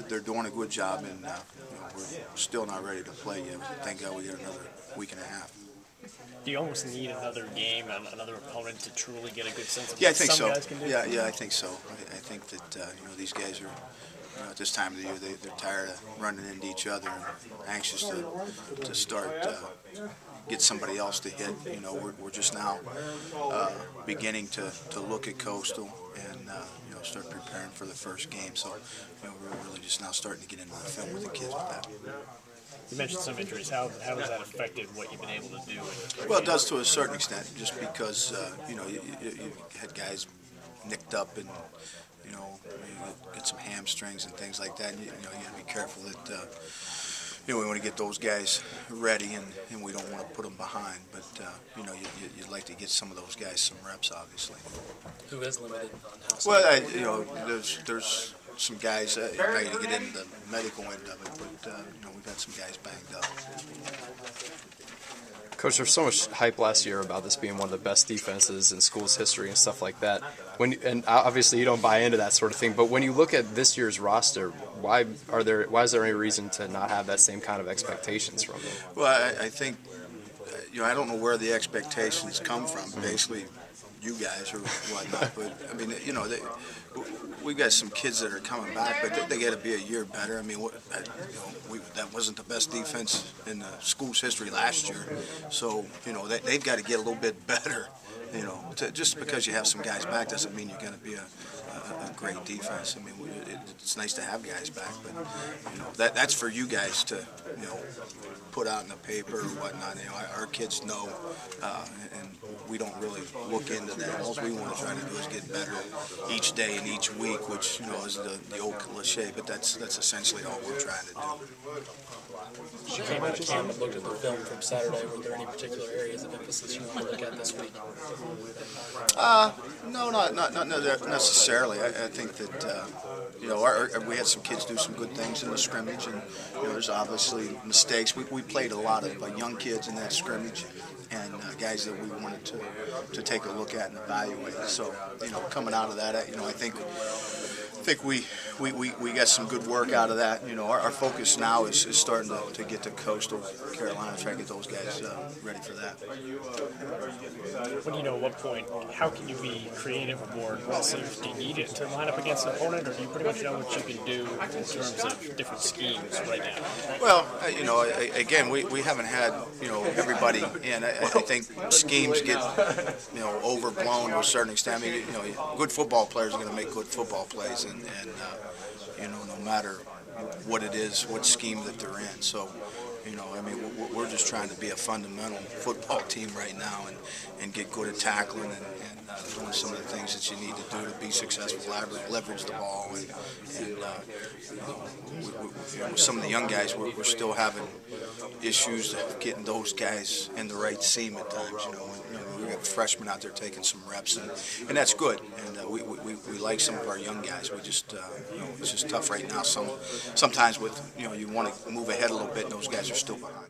they're doing a good job, and we're still not ready to play yet. Thank God we got another week and a half. Do you almost need another game and another opponent to truly get a good sense of Yeah, I what think some so. guys can do? Yeah, I think so. I think that these guys are, at this time of the year, they're tired of running into each other and anxious to start get somebody else to hit. We're just now beginning to look at Coastal and start preparing for the first game. So we're really just now starting to get into the film with the kids with that. You mentioned some injuries. How has that affected what you've been able to do? Well, it does to a certain extent, just because you had guys nicked up and you get some hamstrings and things like that. And, you got to be careful that we want to get those guys ready, and we don't want to put them behind. But you'd like to get some of those guys some reps, obviously. Who is limited on how? Well, there's some guys ready to get into the medical end of it, but we've got some guys banged up. Coach, there's so much hype last year about this being one of the best defenses in school's history and stuff like that. And obviously you don't buy into that sort of thing, but when you look at this year's roster, why is there any reason to not have that same kind of expectations from them? Well, I think I don't know where the expectations come from. Basically, you guys or whatnot, but I mean, we got some kids that are coming back, but they got to be a year better. I mean, that wasn't the best defense in the school's history last year, so they've got to get a little bit better. Just because you have some guys back doesn't mean you're going to be a great defense. I mean, it's nice to have guys back, but that's for you guys to put out in the paper or whatnot. Our kids know, and we don't really look into that. All we want to try to do is get better each day and each week, which is the old cliche, but that's essentially all we're trying to do. You came out of camp and looked at the film from Saturday. Were there any particular areas of emphasis you want to look at this week? No, not necessarily. I think that we had some kids do some good things in the scrimmage, and there's obviously mistakes. We played a lot of young kids in that scrimmage, and guys that we wanted to take a look at and evaluate. So coming out of that, I think we got some good work out of that. Our focus now is starting to get to Coastal Carolina, try to get those guys ready for that. When you know at what point, how can you be creative or more aggressive? Do you need it to line up against an opponent, or do you pretty much know what you can do in terms of different schemes right now? Well, again, we haven't had everybody in. I think schemes get overblown to a certain extent. I mean, good football players are going to make good football plays, and no matter what it is, what scheme that they're in. So, I mean, we're just trying to be a fundamental football team right now and get good at tackling and doing some of the things that you need to do to be successful, leverage the ball. And with some of the young guys, we're still having issues getting those guys in the right seam at times. We got freshmen out there taking some reps, and that's good. And we like some of our young guys. We just it's just tough right now. Sometimes with you want to move ahead a little bit, and those guys are still behind.